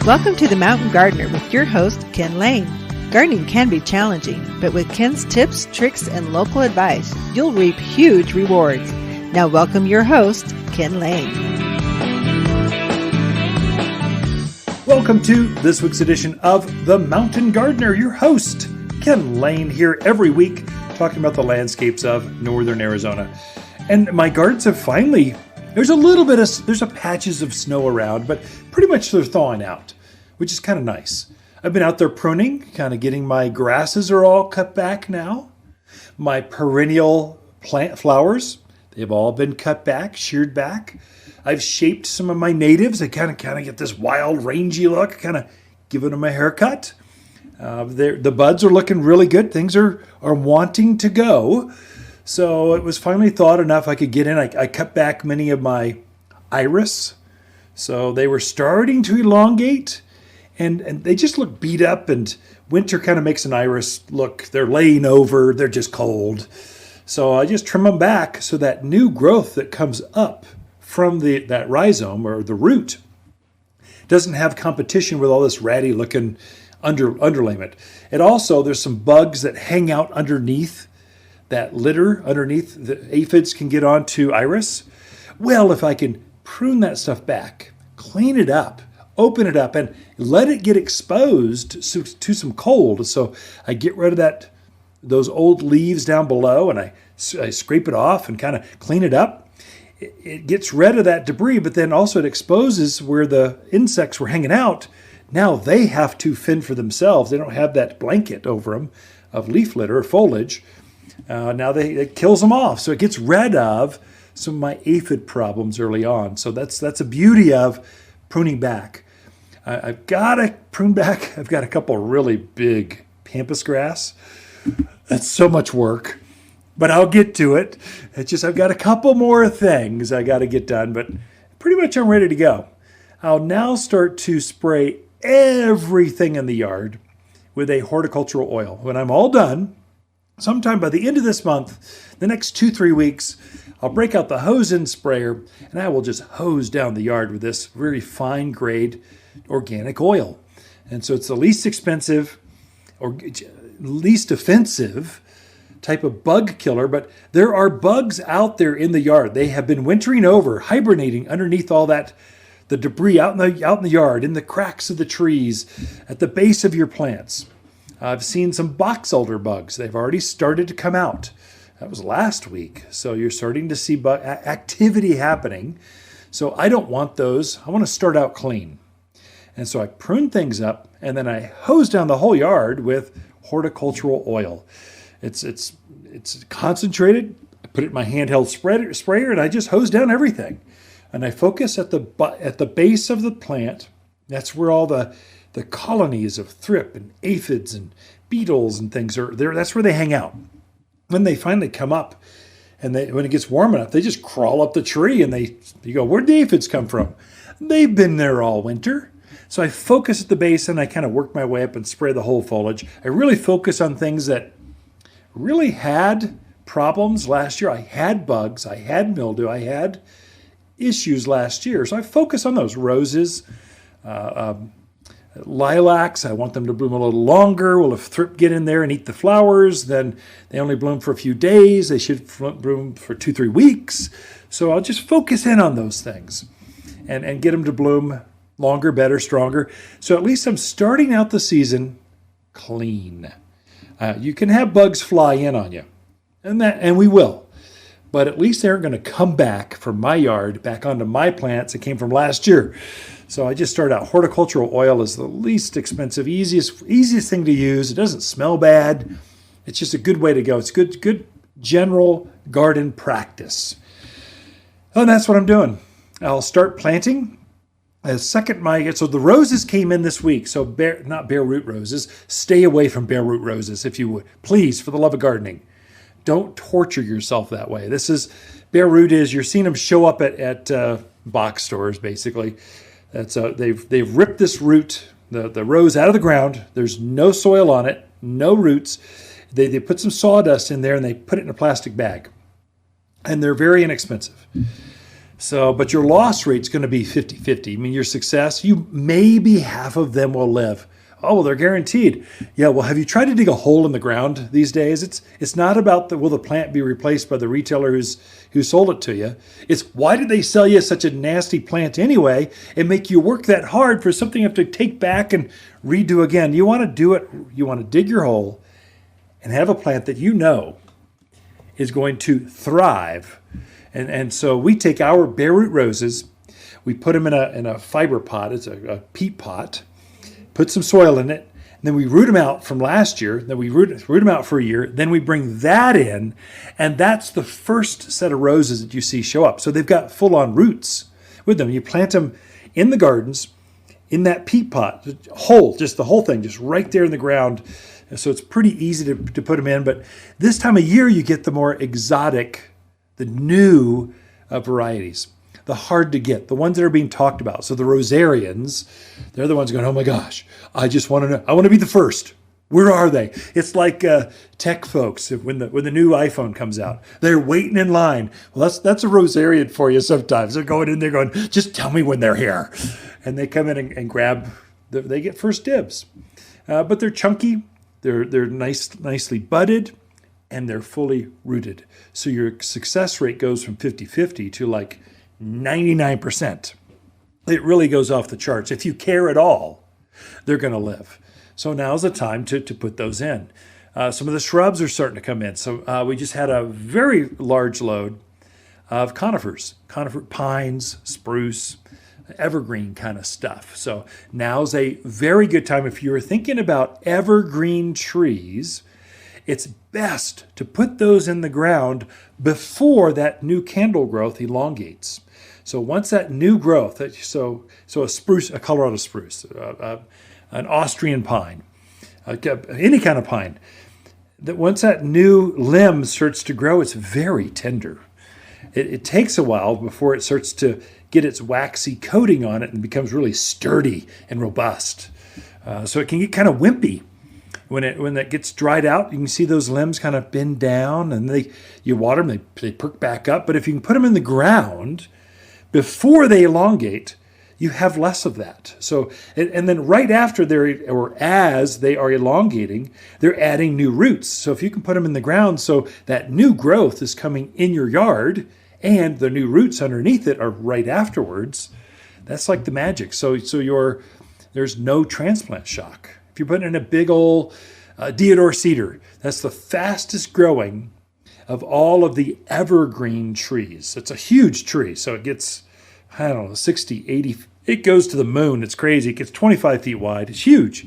Welcome to The Mountain Gardener with your host, Ken Lane. Gardening can be challenging, but with Ken's tips, tricks, and local advice, you'll reap huge rewards. Now welcome your host, Ken Lane. Welcome to this week's edition of The Mountain Gardener. Your host, Ken Lane, here every week talking about the landscapes of northern Arizona. And my gardens have finally, there's a patches of snow around, but pretty much they're thawing out, which is kind of nice. I've been out there pruning, kind of getting my grasses are all cut back now. My perennial plant flowers, they've all been cut back, sheared back. I've shaped some of my natives. I kind of get this wild, rangy look, kind of giving them a haircut. The buds are looking really good. Things are wanting to go. So it was finally thawed enough I could get in. I cut back many of my iris. So they were starting to elongate. And they just look beat up, and winter kind of makes an iris look, they're laying over, they're just cold. So I just trim them back so that new growth that comes up from that rhizome or the root doesn't have competition with all this ratty looking underlayment. And also there's some bugs that hang out underneath that litter, underneath the aphids can get onto iris. Well, if I can prune that stuff back, clean it up, open it up, and let it get exposed to some cold. So I get rid of those old leaves down below, and I scrape it off and kind of clean it up. It gets rid of that debris, but then also it exposes where the insects were hanging out. Now they have to fend for themselves. They don't have that blanket over them of leaf litter or foliage. Now it kills them off. So it gets rid of some of my aphid problems early on. So that's a beauty of pruning back. I've got to prune back. I've got a couple really big pampas grass. That's so much work, but I'll get to it. It's just I've got a couple more things I got to get done, but pretty much I'm ready to go. I'll now start to spray everything in the yard with a horticultural oil. When I'm all done, sometime by the end of this month, the next 2-3 weeks, I'll break out the hose-in sprayer, and I will just hose down the yard with this very fine grade organic oil. And so it's the least expensive or least offensive type of bug killer, but there are bugs out there in the yard. They have been wintering over, hibernating underneath all that, the debris out in the yard, in the cracks of the trees, at the base of your plants. I've seen some box elder bugs. They've already started to come out. That was last week. So you're starting to see activity happening. So I don't want those. I want to start out clean. And so I prune things up, and then I hose down the whole yard with horticultural oil. It's concentrated. I put it in my handheld sprayer, and I just hose down everything. And I focus at the base of the plant. That's where all the colonies of thrip and aphids and beetles and things are there. That's where they hang out. When they finally come up, and when it gets warm enough, they just crawl up the tree, and you go, where'd the aphids come from? They've been there all winter. So I focus at the base, and I kind of work my way up and spray the whole foliage. I really focus on things that really had problems last year. I had bugs, I had mildew, I had issues last year. So I focus on those roses, lilacs. I want them to bloom a little longer. Well, if thrip get in there and eat the flowers, then they only bloom for a few days. They should bloom for 2-3 weeks. So I'll just focus in on those things and get them to bloom longer, better, stronger. So at least I'm starting out the season clean. You can have bugs fly in on you, and we will. But at least they aren't going to come back from my yard, back onto my plants that came from last year. So I just started out. Horticultural oil is the least expensive, easiest thing to use. It doesn't smell bad. It's just a good way to go. It's good general garden practice. And that's what I'm doing. I'll start planting. So the roses came in this week. So not bare root roses. Stay away from bare root roses, if you would. Please, for the love of gardening. Don't torture yourself that way. Bare root is, you're seeing them show up at box stores, basically. They've ripped this root, the rose out of the ground. There's no soil on it, no roots. They put some sawdust in there, and they put it in a plastic bag. And they're very inexpensive. So, but your loss rate's going to be 50-50. I mean, your success, maybe half of them will live. Oh, well, they're guaranteed. Yeah, well, have you tried to dig a hole in the ground these days? It's not about will the plant be replaced by the retailer who sold it to you. It's why did they sell you such a nasty plant anyway and make you work that hard for something you have to take back and redo again? You want to do it. You want to dig your hole and have a plant that you know is going to thrive. And so we take our bare root roses, we put them in a fiber pot. It's a peat pot. Put some soil in it, and then we root them out from last year, then we root them out for a year, then we bring that in, and that's the first set of roses that you see show up. So they've got full-on roots with them. You plant them in the gardens, in that peat pot, just the whole thing, just right there in the ground. So it's pretty easy to put them in, but this time of year you get the more exotic, the new varieties. The hard to get, the ones that are being talked about. So the rosarians, they're the ones going, oh my gosh, I just want to know. I want to be the first. Where are they? It's like tech folks when the new iPhone comes out. They're waiting in line. Well, that's a rosarian for you sometimes. They're going in there going, just tell me when they're here. And they come in and grab, they get first dibs. But they're chunky, they're nicely budded, and they're fully rooted. So your success rate goes from 50-50 to like 99%. It really goes off the charts. If you care at all, they're going to live. So now's the time to put those in. Some of the shrubs are starting to come in. So we just had a very large load of conifers, conifer pines, spruce, evergreen kind of stuff. So now's a very good time. If you're thinking about evergreen trees, it's best to put those in the ground before that new candle growth elongates. So once that new growth, so a spruce, a Colorado spruce, an Austrian pine, any kind of pine, that once that new limb starts to grow, it's very tender. It takes a while before it starts to get its waxy coating on it and becomes really sturdy and robust. So it can get kind of wimpy. When that gets dried out, you can see those limbs kind of bend down, and you water them, they perk back up. But if you can put them in the ground before they elongate, you have less of that. So, and then right after as they are elongating, they're adding new roots. So if you can put them in the ground, so that new growth is coming in your yard, and the new roots underneath it are right afterwards, that's like the magic. So there's no transplant shock. If you're putting in a big old deodar cedar, that's the fastest growing of all of the evergreen trees. It's a huge tree, so it gets, 60, 80, it goes to the moon. It's crazy. It gets 25 feet wide. It's huge,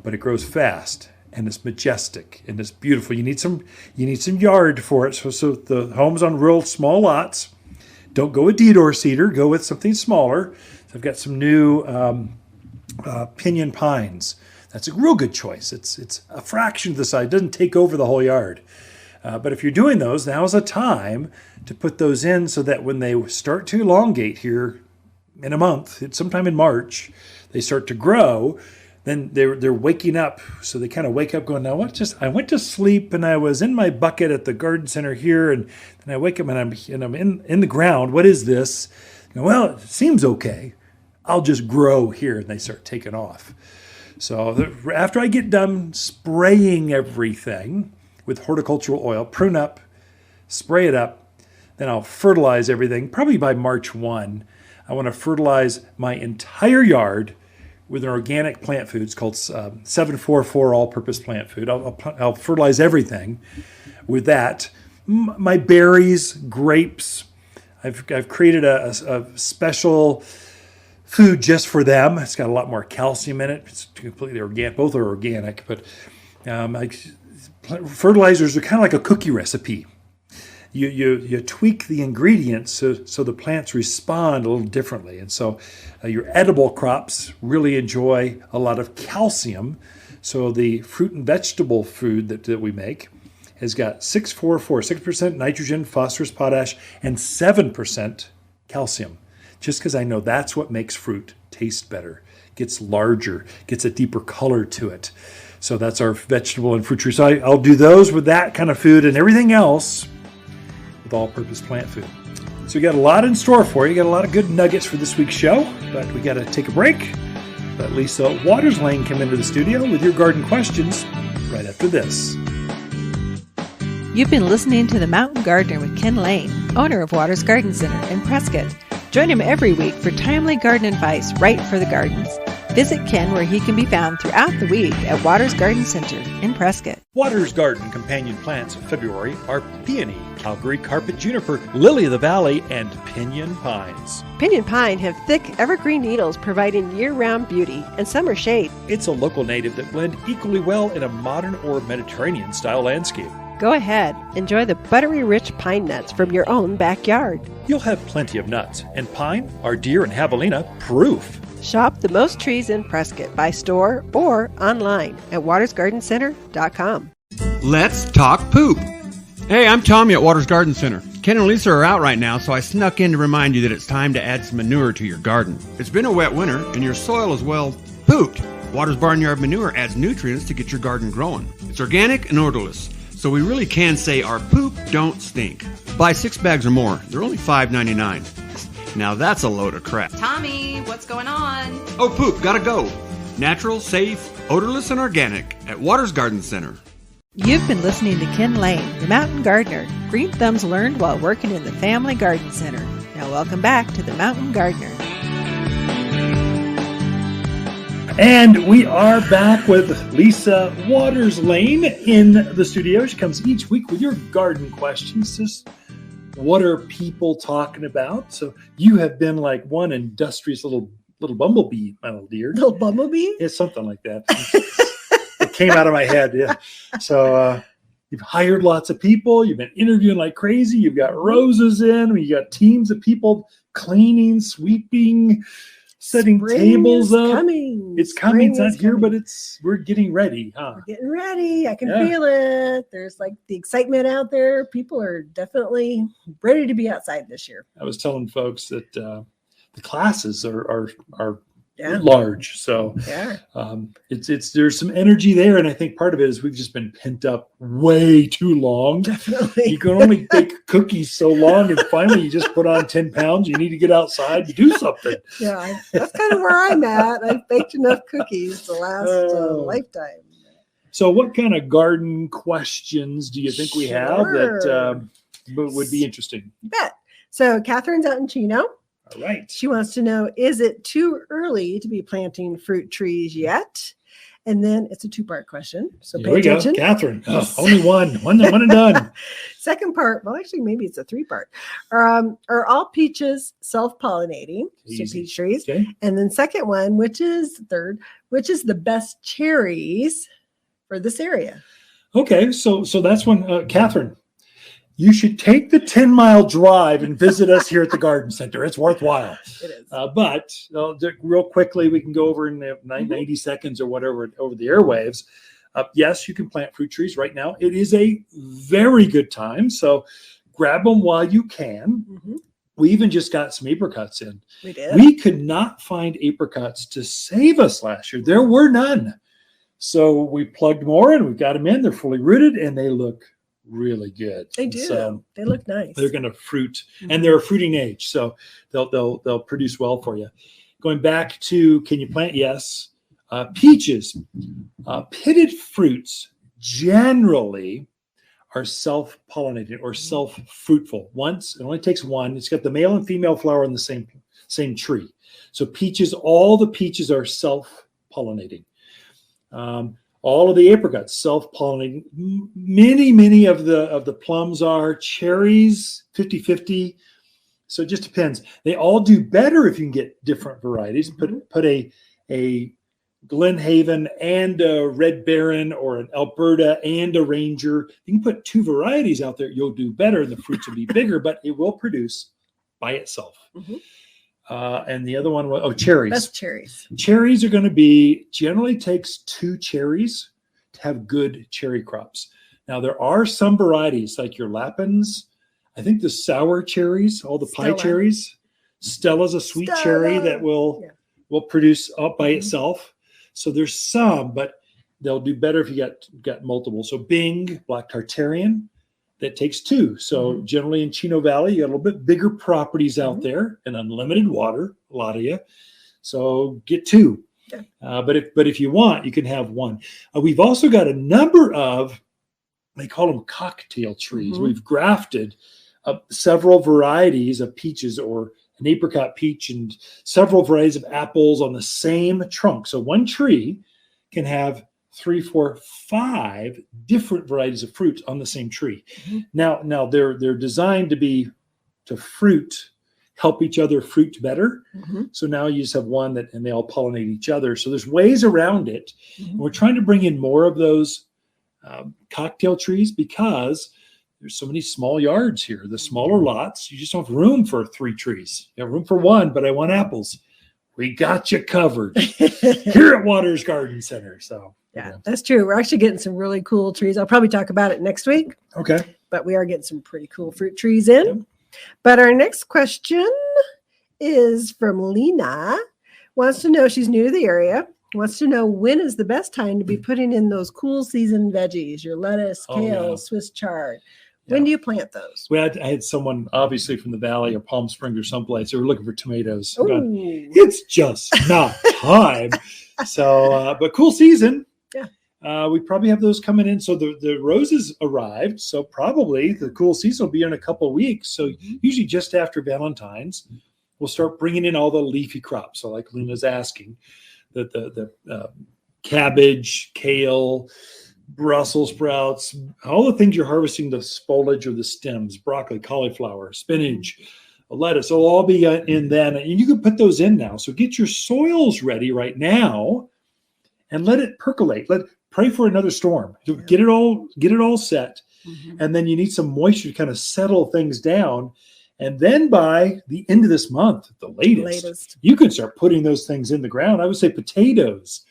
but it grows fast, and it's majestic, and it's beautiful. You need some yard for it. So the home's on real small lots. Don't go with deodar cedar. Go with something smaller. So I've got some new pinyon pines. That's a real good choice. It's a fraction of the size. It doesn't take over the whole yard. But if you're doing those, now's a time to put those in so that when they start to elongate here in a month, sometime in March, they start to grow, then they're waking up. So they kind of wake up going, now I went to sleep and I was in my bucket at the garden center here, and then I wake up and I'm in the ground. What is this? Well, it seems okay. I'll just grow here, and they start taking off. So after I get done spraying everything with horticultural oil, prune up, spray it up, then I'll fertilize everything. Probably by March 1, I want to fertilize my entire yard with an organic plant food. It's called 744 all-purpose plant food. I'll fertilize everything with that. My berries, grapes, I've created a special food just for them. It's got a lot more calcium in it. It's completely organic. Both are organic, but fertilizers are kind of like a cookie recipe. You tweak the ingredients so the plants respond a little differently. And so your edible crops really enjoy a lot of calcium. So the fruit and vegetable food that we make has got 6% nitrogen, phosphorus, potash, and 7% calcium. Just because I know that's what makes fruit taste better, gets larger, gets a deeper color to it. So that's our vegetable and fruit trees. So I'll do those with that kind of food, and everything else with all-purpose plant food. So we got a lot in store for you. Got a lot of good nuggets for this week's show, but we got to take a break. Let Lisa Waters Lane come into the studio with your garden questions right after this. You've been listening to The Mountain Gardener with Ken Lane, owner of Waters Garden Center in Prescott. Join him every week for timely garden advice right for the gardens. Visit Ken where he can be found throughout the week at Waters Garden Center in Prescott. Waters Garden companion plants of February are peony, Calgary carpet juniper, lily of the valley, and pinyon pines. Pinyon pine have thick evergreen needles providing year-round beauty and summer shade. It's a local native that blend equally well in a modern or Mediterranean-style landscape. Go ahead, enjoy the buttery rich pine nuts from your own backyard. You'll have plenty of nuts, and pine are deer and javelina proof. Shop the most trees in Prescott by store or online at watersgardencenter.com. Let's talk poop. Hey, I'm Tommy at Waters Garden Center. Ken and Lisa are out right now, so I snuck in to remind you that it's time to add some manure to your garden. It's been a wet winter, and your soil is, well, pooped. Waters Barnyard Manure adds nutrients to get your garden growing. It's organic and odorless, so we really can say our poop don't stink. Buy 6 bags or more. They're only $5.99. Now that's a load of crap. Tommy, what's going on? Oh, poop, gotta go. Natural, safe, odorless, and organic at Waters Garden Center. You've been listening to Ken Lane, the Mountain Gardener. Green thumbs learned while working in the Family Garden Center. Now welcome back to the Mountain Gardener. And we are back with Lisa Waters Lane in the studio. She comes each week with your garden questions. Just what are people talking about? So you have been like one industrious little bumblebee, my little dear. Little bumblebee? It's something like that. It came out of my head, yeah. So you've hired lots of people. You've been interviewing like crazy. You've got roses in. You got teams of people cleaning, sweeping, setting Spring tables up. Coming. It's coming. It's Spring not is here, coming. but we're getting ready, huh? We're getting ready. I can Yeah. feel it. There's like the excitement out there. People are definitely ready to be outside this year. I was telling folks that the classes are Yeah. large, so Yeah. it's there's some energy there, and I think part of it is we've just been pent up way too long. Definitely. You can only bake cookies so long, and finally you just put on 10 pounds. You need to get outside and do something. Yeah. That's kind of where I'm at. I've baked enough cookies to last a lifetime. So, what kind of garden questions do you think we have that would be interesting? You bet. So Catherine's out in Chino. All right. She wants to know, is it too early to be planting fruit trees yet? And then it's a 2-part question. So Here pay we go, attention. Catherine. Oh, only one and done. Second part, well, actually, maybe it's a 3-part. Are all peaches self-pollinating? So Easy. peach trees. Okay. And then second one, which is third, which is the best cherries for this area? Okay. So that's one, Catherine. You should take the 10-mile drive and visit us here at the garden center. It's worthwhile. It is. But real quickly, we can go over in 90 seconds or whatever over the airwaves. Yes, you can plant fruit trees right now. It is a very good time. So grab them while you can. Mhm. We even just got some apricots in. We did. We could not find apricots to save us last year. There were none. So we plugged more and we got them in. They're fully rooted and they look really good. They do. So They look nice. they're going to fruit, and they're a fruiting age, so they'll produce well for you. Going back to, can you plant? Yes. Peaches, pitted fruits generally are self-pollinated or self-fruitful. Once it only takes one. It's got the male and female flower on the same tree. So peaches, all the peaches are self-pollinating. All of the apricots self-pollinating. Many of the plums are. Cherries 50-50. So it just depends. They all do better if you can get different varieties. Put a Glenhaven and a Red Baron or an Alberta and a Ranger. You can put 2 varieties out there. You'll do better, and the fruits will be bigger, but it will produce by itself. Mhm. And the other one was cherries. Best cherries. Cherries are going to be, generally takes 2 cherries to have good cherry crops. Now, there are some varieties like your Lapins. I think the sour cherries, all the pie Stella. cherries. Stella's a sweet cherry that will produce up by itself. So there's some, but they'll do better if you got multiple. So Bing, Black Tartarian, that takes 2. So generally in Chino Valley, you got a little bit bigger properties out there and unlimited water, a lot of you. So get 2. Yeah. But if you want, you can have 1. We've also got a number of, they call them cocktail trees. We've grafted several varieties of peaches, or an apricot peach, and several varieties of apples on the same trunk. So one tree can have 3, 4, 5 different varieties of fruit on the same tree. Now they're designed to help each other fruit better. So now you just have one and they all pollinate each other. So there's ways around it. And we're trying to bring in more of those cocktail trees because there's so many small yards here. The smaller lots, you just don't have room for 3 trees. You have room for 1, but I want apples. We got you covered here at Waters Garden Center. So yeah, that's true. We're actually getting some really cool trees. I'll probably talk about it next week. Okay. But we are getting some pretty cool fruit trees in. Yep. But our next question is from Lena. Wants to know, she's new to the area, wants to know when is the best time to be putting in those cool season veggies, your lettuce, kale, Swiss chard. When do you plant those? Well, I had someone obviously from the Valley or Palm Springs or someplace. They were looking for tomatoes. It's just not time. So, but cool season. Yeah. We probably have those coming in. So the roses arrived. So probably the cool season will be in a couple of weeks. So usually just after Valentine's, we'll start bringing in all the leafy crops. So like Lena's asking, the cabbage, kale, Brussels sprouts, all the things you're harvesting, the foliage or the stems, broccoli, cauliflower, spinach, lettuce, it'll all be in then. And you can put those in now. So get your soils ready right now and let it percolate. Pray for another storm. Get it all set. And then you need some moisture to kind of settle things down. And then by the end of this month, the latest, you can start putting those things in the ground. I would say potatoes,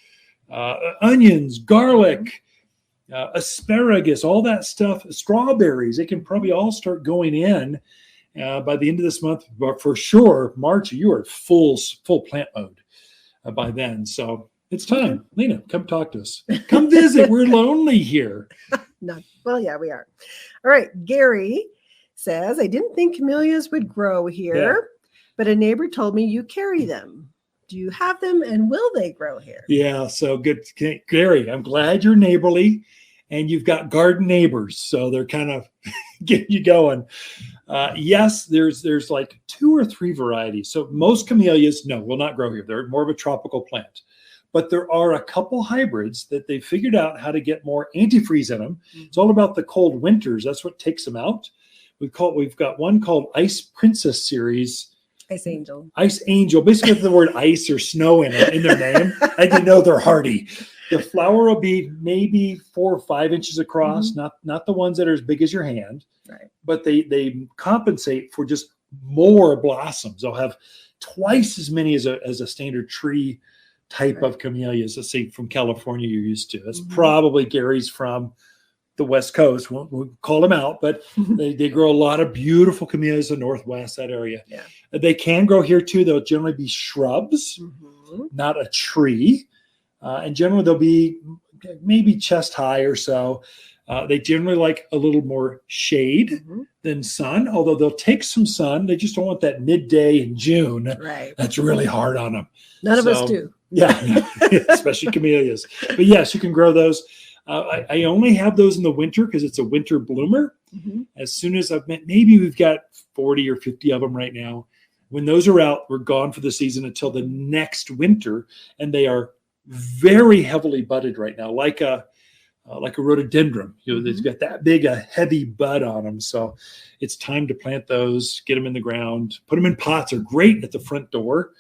onions, garlic, asparagus, all that stuff, strawberries, they can probably all start going in by the end of this month. But for sure, March, you are full plant mode by then. So it's time. Lena, come talk to us. Come visit. We're lonely here. Well, yeah, we are. All right. Gary says, I didn't think camellias would grow here, but a neighbor told me you carry them. Do you have them, and will they grow here? Yeah, so good. Gary, I'm glad you're neighborly and you've got garden neighbors. So they're kind of getting you going. Yes, there's like 2 or 3 varieties. So most camellias, no, will not grow here. They're more of a tropical plant. But there are a couple hybrids that they figured out how to get more antifreeze in them. It's all about the cold winters. That's what takes them out. We've got one called Ice Princess series. Ice Angel, basically with the word ice or snow in their name, and you know they're hardy. The flower will be maybe 4 or 5 inches across, not the ones that are as big as your hand, right? But they compensate for just more blossoms. They'll have twice as many as a standard tree type of camellias, let's say from California you're used to. That's probably Gary's from the West Coast. We'll call them out, but they grow a lot of beautiful camellias in the Northwest, that area. Yeah. They can grow here too. They'll generally be shrubs, not a tree. And generally they'll be maybe chest high or so. They generally like a little more shade than sun, although they'll take some sun. They just don't want that midday in June. Right. That's really hard on them. None of us do. Yeah, especially camellias. But yes, you can grow those. I only have those in the winter because it's a winter bloomer. As soon as maybe we've got 40 or 50 of them right now. When those are out, we're gone for the season until the next winter. And they are very heavily budded right now, like a rhododendron. You know, they've got that big a heavy bud on them. So it's time to plant those, get them in the ground, put them in pots. They're great at the front door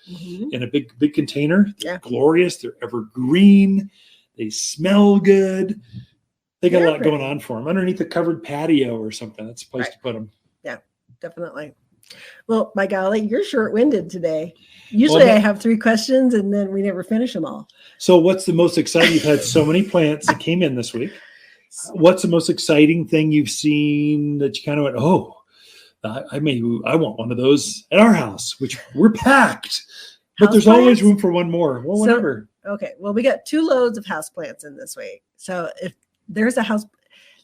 in a big container. They're glorious. They're evergreen. They smell good. They got a lot going on for them. Underneath the covered patio or something. That's a place to put them. Yeah, definitely. Well, by golly, you're short-winded today. Usually I have 3 questions and then we never finish them all. So what's the most exciting? You've had so many plants that came in this week. What's the most exciting thing you've seen that you kind of went, oh, I want one of those at our house, which we're packed. But there's always room for one more. Well, whatever. Okay. Well, we got 2 loads of houseplants in this week. So if there's a house,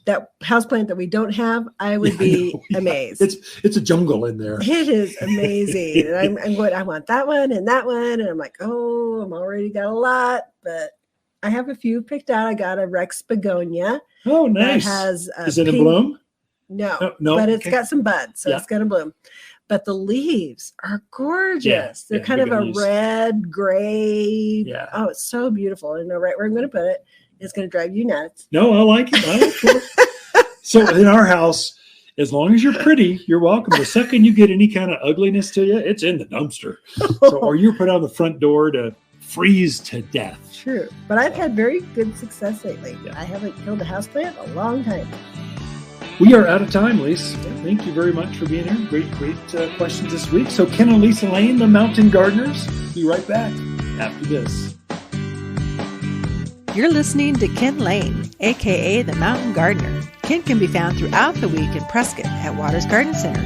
that houseplant that we don't have, I would be amazed. It's a jungle in there. It is amazing. And I'm going, I want that one and that one. And I'm like, oh, I'm already got a lot, but I have a few picked out. I got a Rex begonia. Oh, nice. Is it in bloom? No, but it's got some buds, so it's going to bloom. But the leaves are gorgeous. They're kind of a leaves. Red, gray. Yeah. Oh, it's so beautiful. I know right where I'm going to put it. It's going to drive you nuts. No, I like it. So in our house, as long as you're pretty, you're welcome. The second you get any kind of ugliness to you, it's in the dumpster. Or you're put on the front door to freeze to death. True. But I've had very good success lately. Yeah. I haven't killed a houseplant in a long time. We are out of time, Lise. Thank you very much for being here. Great questions this week. So Ken and Lisa Lane, the Mountain Gardeners, be right back after this. You're listening to Ken Lane, a.k.a. the Mountain Gardener. Ken can be found throughout the week in Prescott at Waters Garden Center.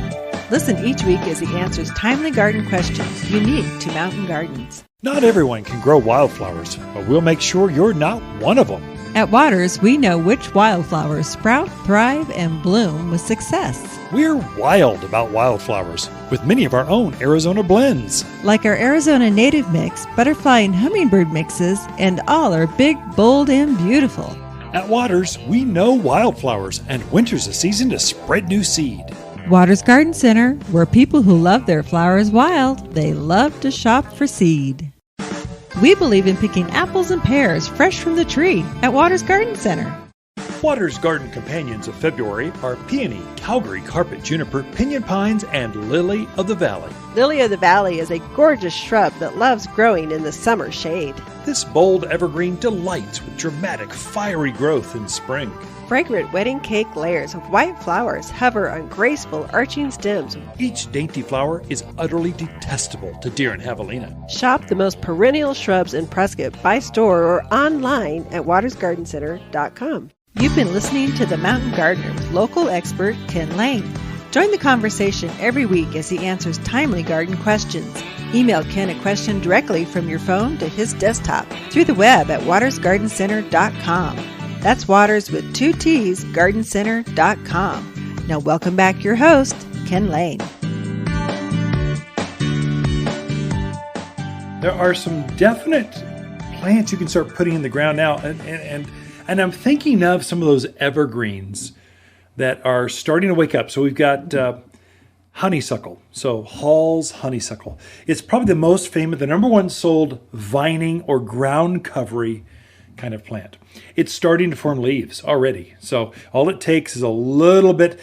Listen each week as he answers timely garden questions unique to mountain gardens. Not everyone can grow wildflowers, but we'll make sure you're not one of them. At Waters, we know which wildflowers sprout, thrive, and bloom with success. We're wild about wildflowers, with many of our own Arizona blends. Like our Arizona native mix, butterfly and hummingbird mixes, and all are big, bold, and beautiful. At Waters, we know wildflowers, and winter's a season to spread new seed. Waters Garden Center, where people who love their flowers wild, they love to shop for seed. We believe in picking apples and pears fresh from the tree at Waters Garden Center. Waters Garden companions of February are peony, Calgary carpet juniper, pinyon pines, and lily of the valley. Lily of the valley is a gorgeous shrub that loves growing in the summer shade. This bold evergreen delights with dramatic, fiery growth in spring. Fragrant wedding cake layers of white flowers hover on graceful arching stems. Each dainty flower is utterly detestable to deer and javelina. Shop the most perennial shrubs in Prescott by store or online at watersgardencenter.com. You've been listening to The Mountain Gardener with local expert Ken Lane. Join the conversation every week as he answers timely garden questions. Email Ken a question directly from your phone to his desktop through the web at watersgardencenter.com. That's Waters with 2 T's, gardencenter.com. Now welcome back your host, Ken Lane. There are some definite plants you can start putting in the ground now. And I'm thinking of some of those evergreens that are starting to wake up. So we've got honeysuckle. So Hall's honeysuckle. It's probably the most famous, the number one sold vining or ground covering kind of plant. It's starting to form leaves already. So all it takes is a little bit.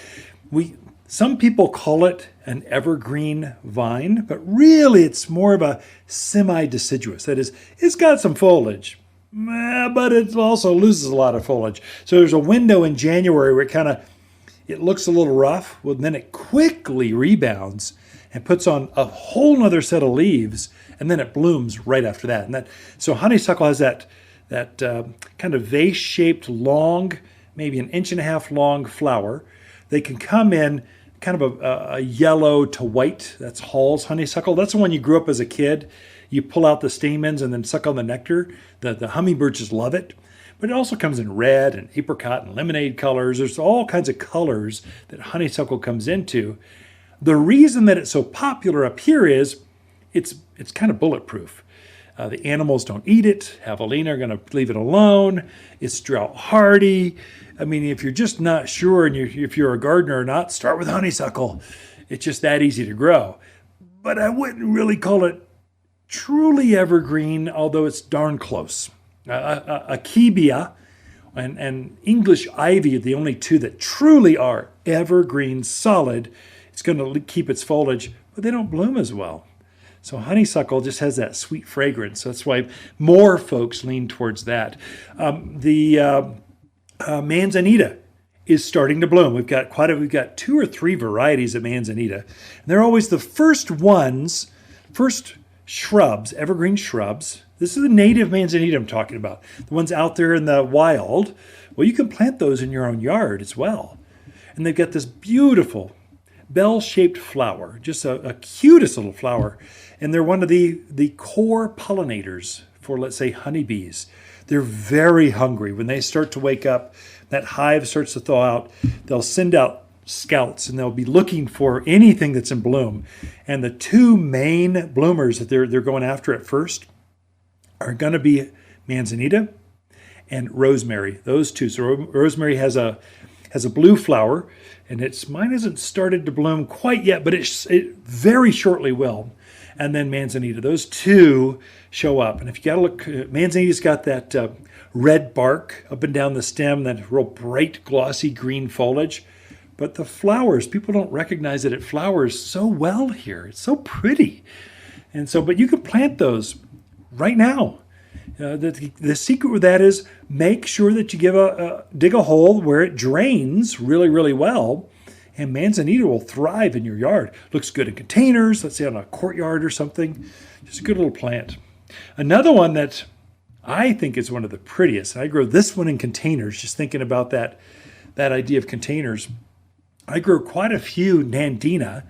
Some people call it an evergreen vine, but really it's more of a semi-deciduous. That is, it's got some foliage, but it also loses a lot of foliage. So there's a window in January where it looks a little rough. Well, then it quickly rebounds and puts on a whole nother set of leaves, and then it blooms right after that. So honeysuckle has that kind of vase-shaped, long, maybe 1.5 inch long flower. They can come in kind of a yellow to white. That's Hall's honeysuckle. That's the one you grew up as a kid. You pull out the stamens and then suck on the nectar. The hummingbirds just love it. But it also comes in red and apricot and lemonade colors. There's all kinds of colors that honeysuckle comes into. The reason that it's so popular up here is it's kind of bulletproof. The animals don't eat it. Javelina are going to leave it alone. It's drought hardy. I mean, if you're just not sure and if you're a gardener or not, start with honeysuckle. It's just that easy to grow. But I wouldn't really call it truly evergreen, although it's darn close. Akebia and English ivy are the only two that truly are evergreen solid. It's going to keep its foliage, but they don't bloom as well. So honeysuckle just has that sweet fragrance. That's why more folks lean towards that. The manzanita is starting to bloom. We've got 2 or 3 varieties of manzanita. And they're always the first shrubs, evergreen shrubs. This is the native manzanita I'm talking about. The ones out there in the wild. Well, you can plant those in your own yard as well. And they've got this beautiful bell-shaped flower, just a cutest little flower. And they're one of the core pollinators for, let's say, honeybees. They're very hungry. When they start to wake up, that hive starts to thaw out, they'll send out scouts and they'll be looking for anything that's in bloom. And the two main bloomers that they're going after at first are going to be manzanita and rosemary. Those two. So rosemary has a blue flower, and mine hasn't started to bloom quite yet, but it very shortly will. And then manzanita. Those two show up. And if you got to look, manzanita's got that red bark up and down the stem, that real bright, glossy green foliage. But the flowers, people don't recognize that it flowers so well here. It's so pretty. And so, but you can plant those right now. The secret with that is make sure that you dig a hole where it drains really, really well, and manzanita will thrive in your yard. Looks good in containers, let's say on a courtyard or something. Just a good little plant. Another one that I think is one of the prettiest, and I grow this one in containers, just thinking about that idea of containers. I grow quite a few nandina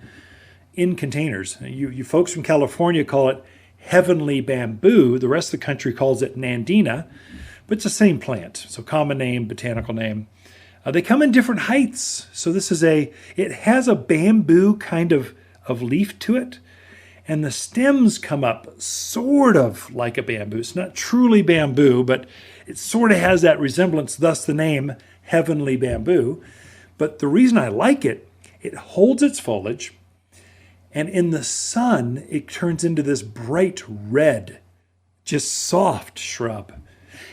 in containers. You folks from California call it heavenly bamboo. The rest of the country calls it nandina, but it's the same plant. So common name, botanical name. They come in different heights. So it has a bamboo kind of leaf to it. And the stems come up sort of like a bamboo. It's not truly bamboo, but it sort of has that resemblance, thus the name heavenly bamboo. But the reason I like it, it holds its foliage, and in the sun, it turns into this bright red, just soft shrub.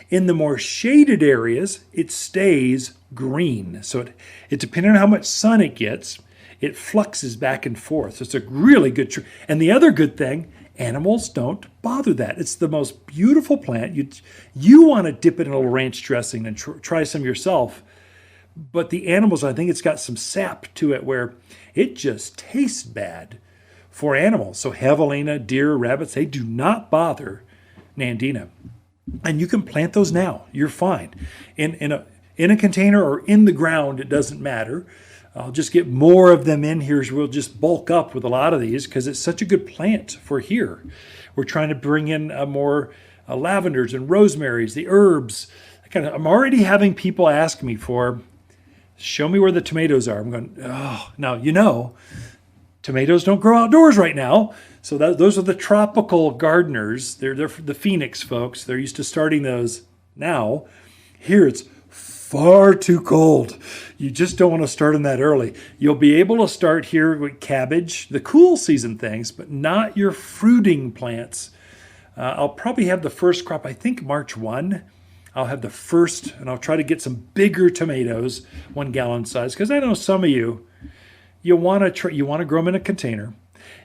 In the more shaded areas, it stays green. So it depending on how much sun it gets, it fluxes back and forth. So it's a really good tree. And the other good thing, animals don't bother that. It's the most beautiful plant. You want to dip it in a little ranch dressing and try some yourself. But the animals, I think it's got some sap to it where it just tastes bad for animals. So javelina, deer, rabbits, they do not bother nandina. And you can plant those now. You're fine. In a container or in the ground, it doesn't matter. I'll just get more of them in here. We'll just bulk up with a lot of these because it's such a good plant for here. We're trying to bring in more lavenders and rosemaries, the herbs. I'm already having people ask me show me where the tomatoes are. I'm going, oh, now, tomatoes don't grow outdoors right now. So those are the tropical gardeners. They're the Phoenix folks. They're used to starting those now. Here it's far too cold. You just don't want to start them that early. You'll be able to start here with cabbage, the cool season things, but not your fruiting plants. I'll probably have the first crop, I think March 1. I'll have the first, and I'll try to get some bigger tomatoes, 1 gallon size, because I know some of you want to grow them in a container.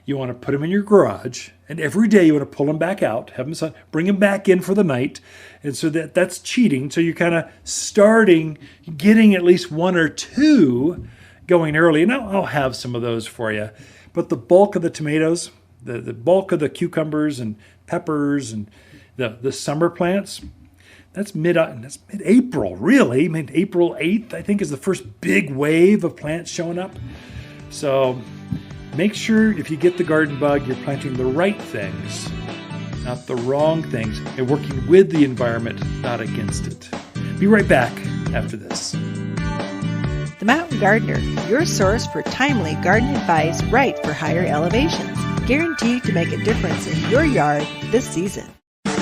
You want to put them in your garage, and every day you want to pull them back out, have them bring them back in for the night, and so that's cheating. So you're kind of getting at least 1 or 2 going early, and I'll have some of those for you. But the bulk of the tomatoes, the bulk of the cucumbers and peppers and the summer plants, that's mid-April, really. I mean, April 8th, I think, is the first big wave of plants showing up. So make sure if you get the garden bug, you're planting the right things, not the wrong things, and working with the environment, not against it. Be right back after this. The Mountain Gardener, your source for timely garden advice right for higher elevations. Guaranteed to make a difference in your yard this season.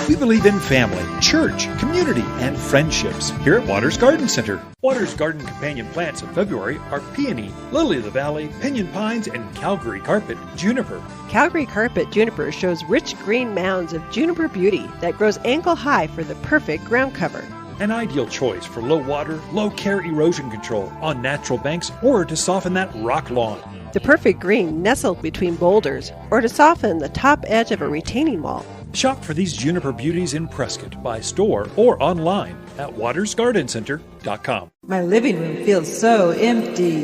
We believe in family, church, community, and friendships here at Waters Garden Center. Waters Garden companion plants in February are peony, lily of the valley, pinyon pines, and Calgary carpet juniper. Calgary carpet juniper shows rich green mounds of juniper beauty that grows ankle high for the perfect ground cover. An ideal choice for low water, low care erosion control on natural banks or to soften that rock lawn. The perfect green nestled between boulders or to soften the top edge of a retaining wall. Shop for these juniper beauties in Prescott by store or online at watersgardencenter.com. My living room feels so empty.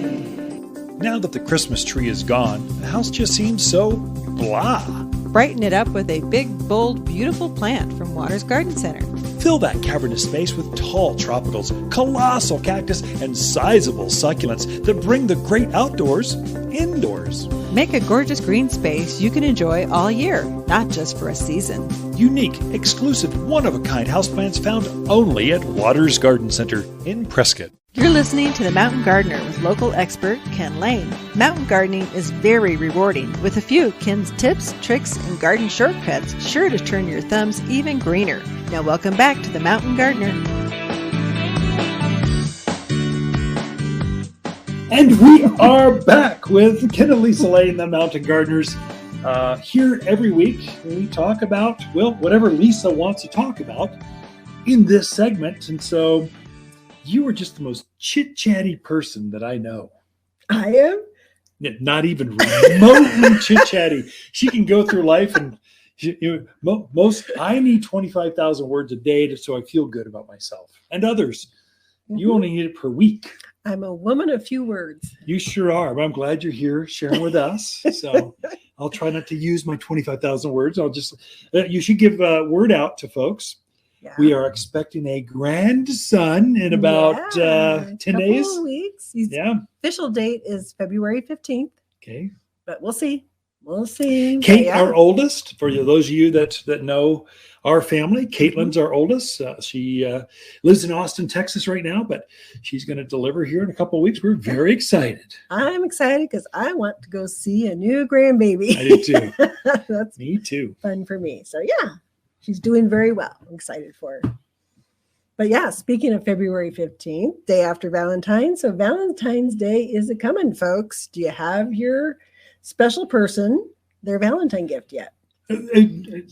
Now that the Christmas tree is gone, the house just seems so blah. Brighten it up with a big, bold, beautiful plant from Waters Garden Center. Fill that cavernous space with tall tropicals, colossal cactus, and sizable succulents that bring the great outdoors indoors. Make a gorgeous green space you can enjoy all year, not just for a season. Unique, exclusive, one-of-a-kind houseplants found only at Waters Garden Center in Prescott. You're listening to The Mountain Gardener with local expert Ken Lane. Mountain gardening is very rewarding, with a few Ken's tips, tricks, and garden shortcuts sure to turn your thumbs even greener. Now welcome back to The Mountain Gardener. And we are back with Ken and Lisa Lane, the Mountain Gardeners. Here every week we talk about, well, whatever Lisa wants to talk about in this segment. And so you are just the most chit-chatty person that I know. I am? Yeah, not even remotely chit-chatty. She can go through life and I need 25,000 words a day so I feel good about myself and others. Mm-hmm. You only need it per week. I'm a woman of few words. You sure are. But I'm glad you're here sharing with us. So I'll try not to use my 25,000 words. I'll just, you should give a word out to folks. Yeah. We are expecting a grandson in about 10 days. Weeks. Official date is February 15th. Okay. But we'll see. We'll see. Kate, our oldest, for those of you that know our family, Caitlin's our oldest. She lives in Austin, Texas right now, but she's going to deliver here in a couple of weeks. We're very excited. I'm excited because I want to go see a new grandbaby. I do too. That's me too. Fun for me. So yeah, she's doing very well. I'm excited for her. But yeah, speaking of February 15th, day after Valentine's. So Valentine's Day is a coming, folks. Do you have your special person their Valentine gift yet?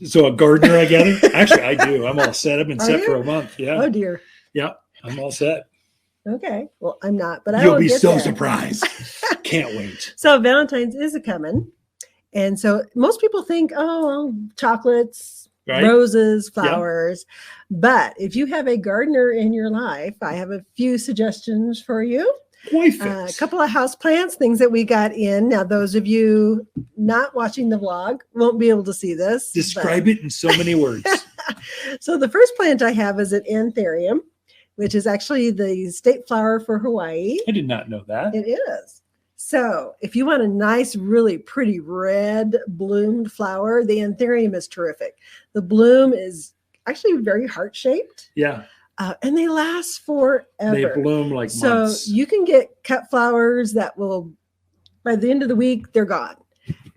So a gardener, I gather? Actually, I do. I'm all set. I've been set for a month. Yeah. Oh dear. Yeah, I'm all set. Okay. Well, I'm not, but you'll be so surprised. Can't wait. So Valentine's is a coming, and so most people think, oh, well, chocolates, right? Roses, flowers. Yeah. But if you have a gardener in your life, I have a few suggestions for you. A couple of house plants, things that we got in. Now, those of you not watching the vlog won't be able to see this. Describe it in so many words. So the first plant I have is an anthurium, which is actually the state flower for Hawaii. I did not know that. It is. So if you want a nice, really pretty red bloomed flower, the anthurium is terrific. The bloom is actually very heart-shaped. Yeah. And they last forever. They bloom like months. So you can get cut flowers that will, by the end of the week, they're gone.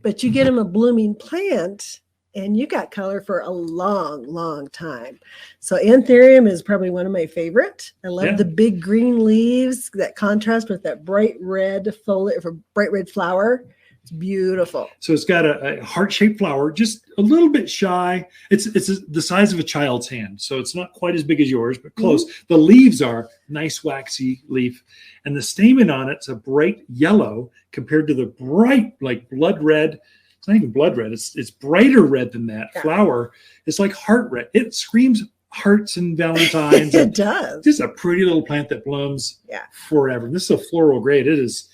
But you get them a blooming plant, and you got color for a long, long time. So anthurium is probably one of my favorite. I love the big green leaves that contrast with that bright red foliage, bright red flower. It's beautiful. So it's got a heart-shaped flower, just a little bit shy. It's the size of a child's hand, so it's not quite as big as yours, but close. Mm-hmm. The leaves are nice, waxy leaf, and the stamen on it's a bright yellow compared to the bright, like blood red. It's not even blood red. It's brighter red than that. Yeah. Flower. It's like heart red. It screams hearts and Valentines. It does. Just a pretty little plant that blooms forever. This is a floral grade. It is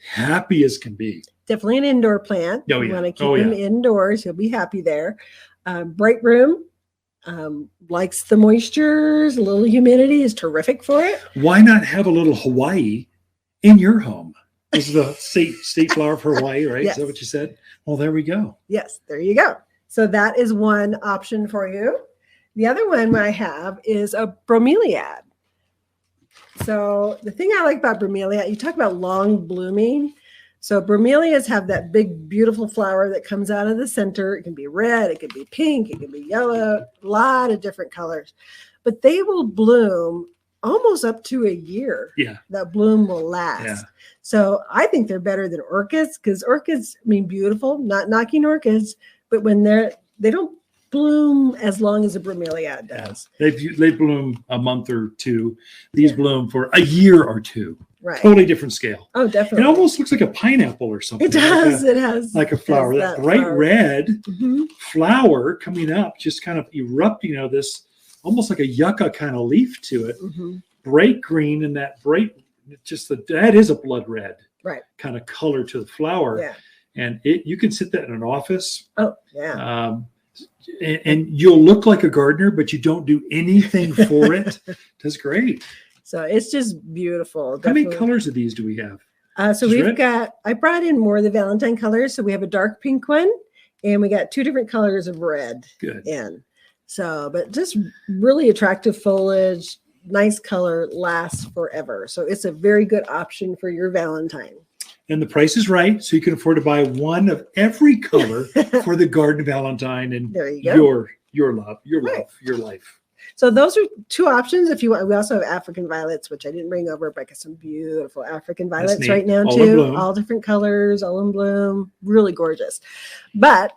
happy as can be. Definitely an indoor plant. Oh, you want to keep them indoors. You'll be happy there. Bright room. Likes the moistures. A little humidity is terrific for it. Why not have a little Hawaii in your home? This is the state flower for Hawaii, right? Yes. Is that what you said? Well, there we go. Yes, there you go. So that is one option for you. The other one I have is a bromeliad. So the thing I like about bromeliad, you talk about long blooming. So bromeliads have that big, beautiful flower that comes out of the center. It can be red, it can be pink, it can be yellow, a lot of different colors. But they will bloom almost up to a year. Yeah. That bloom will last. Yeah. So I think they're better than orchids because orchids, I mean, beautiful, not knocking orchids, but when they don't bloom as long as a bromeliad does. Yeah. They bloom a month or two. These bloom for a year or two. Right. Totally different scale. Oh, definitely. It almost looks like a pineapple or something. It does. It has. Like a flower. That bright red flower coming up, just kind of erupting out of this, almost like a yucca kind of leaf to it. Mm-hmm. Bright green and that bright, that is a blood red kind of color to the flower. Yeah. And you can sit that in an office. Oh, yeah. And you'll look like a gardener, but you don't do anything for it. That's great. So it's just beautiful. How many colors of these do we have? So I brought in more of the Valentine colors. So we have a dark pink one, and we got 2 different colors of red in. So, but just really attractive foliage, nice color, lasts forever. So it's a very good option for your Valentine. And the price is right, so you can afford to buy one of every color for the garden Valentine and there you go. your love, your life. So those are 2 options. If you want, we also have African violets, which I didn't bring over, but I got some beautiful African violets right now too. All different colors, all in bloom, really gorgeous. But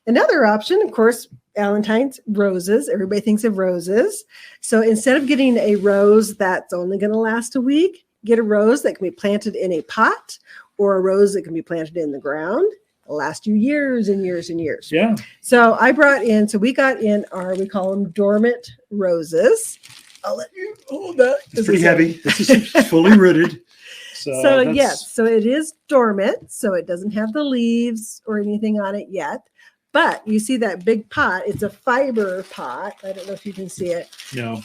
another option, of course, Valentine's roses. Everybody thinks of roses. So instead of getting a rose that's only going to last a week, get a rose that can be planted in a pot or a rose that can be planted in the ground. It'll last you years and years and years. Yeah. So we got in we call them dormant roses. I'll let you hold that. It's pretty heavy. This is fully rooted. So yes, so it is dormant. So it doesn't have the leaves or anything on it yet. But you see that big pot? It's a fiber pot. I don't know if you can see it. No.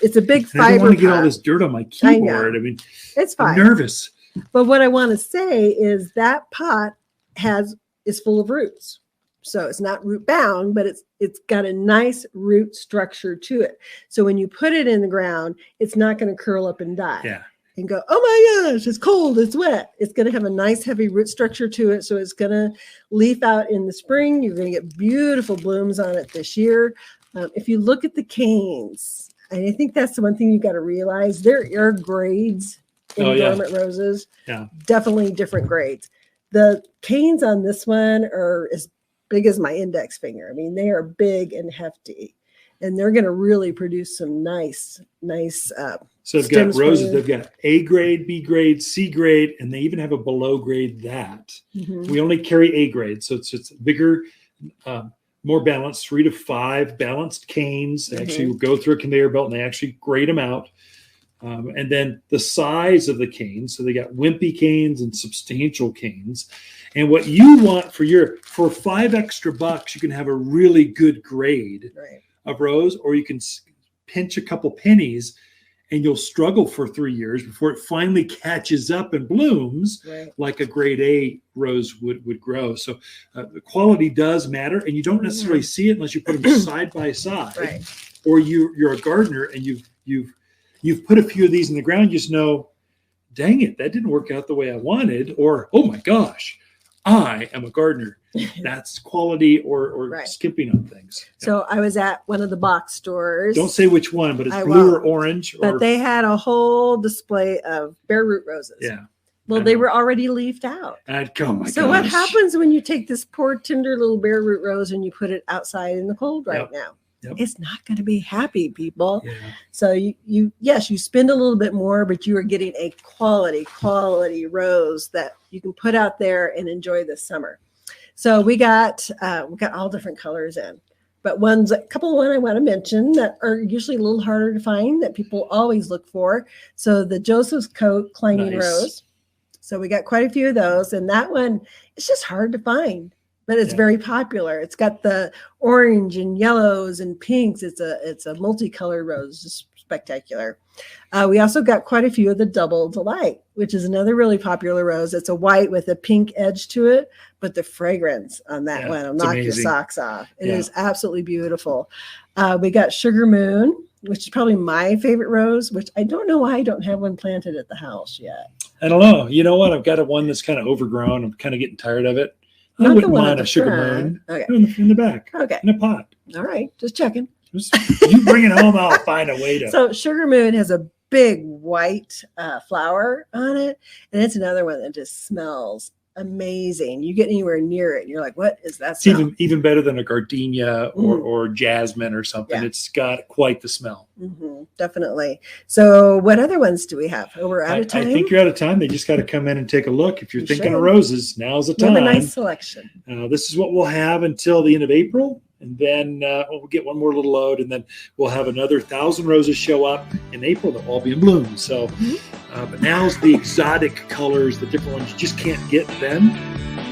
It's a big fiber pot. I don't want to get all this dirt on my keyboard. I mean, it's fine. I'm nervous. But what I want to say is that pot is full of roots. So it's not root bound, but it's got a nice root structure to it. So when you put it in the ground, it's not going to curl up and die. Yeah. And go, oh my gosh, it's cold, it's wet. It's going to have a nice heavy root structure to it. So it's going to leaf out in the spring. You're going to get beautiful blooms on it this year. If you look at the canes, and I think that's the one thing you got to realize, there are grades in dormant roses. Yeah. Definitely different grades. The canes on this one are as big as my index finger. I mean, they are big and hefty. And they're going to really produce some nice. So they've got roses. They've got A grade, B grade, C grade, and they even have a below grade that. Mm-hmm. We only carry A grade, so it's bigger, more balanced, 3 to 5 balanced canes. They actually go through a conveyor belt and they actually grade them out. And then the size of the canes. So they got wimpy canes and substantial canes. And what you want for $5 extra, you can have a really good grade. Right. Of rose, or you can pinch a couple pennies and you'll struggle for 3 years before it finally catches up and blooms like a grade A rose would grow. So the quality does matter, and you don't necessarily see it unless you put them side by side, or you're a gardener and you've put a few of these in the ground. You just know, dang it, that didn't work out the way I wanted, or oh my gosh, I am a gardener. That's quality or skipping on things. So I was at one of the box stores. Don't say which one, but it's blue or orange. But they had a whole display of bare root roses. Yeah. Well, they were already leafed out. So what happens when you take this poor tender little bare root rose and you put it outside in the cold now? Yep. It's not going to be happy, people. Yeah. So you spend a little bit more, but you are getting a quality rose that you can put out there and enjoy this summer. So we got all different colors in, but a couple I want to mention that are usually a little harder to find that people always look for. So the Joseph's Coat Climbing Rose. So we got quite a few of those, and that one, it's just hard to find. But it's very popular. It's got the orange and yellows and pinks. It's a multicolored rose, just spectacular. We also got quite a few of the Double Delight, which is another really popular rose. It's a white with a pink edge to it, but the fragrance on that one will knock your socks off. It is absolutely beautiful. We got Sugar Moon, which is probably my favorite rose, which I don't know why I don't have one planted at the house yet. I don't know. You know what? I've got one that's kind of overgrown. I'm kind of getting tired of it. I wouldn't mind a Sugar Moon in the back, in a pot. All right, just checking. You bring it home, I'll find a way to. So Sugar Moon has a big white flower on it, and it's another one that just smells amazing. You get anywhere near it, and you're like, "What is that smell?" It's even better than a gardenia or jasmine or something. Yeah. It's got quite the smell. Mm-hmm, definitely. So, what other ones do we have? Oh, we're out of time. I think you're out of time. They just got to come in and take a look. If you're thinking of roses, now's the time. We have a nice selection. This is what we'll have until the end of April. And then we'll get one more little load, and then we'll have another 1,000 roses show up in April. They'll all be in bloom. So, but now's the exotic colors, the different ones you just can't get then.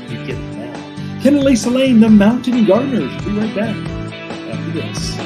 You get them now. Ken and Lisa Lane, the Mountain Gardeners. We'll be right back after this.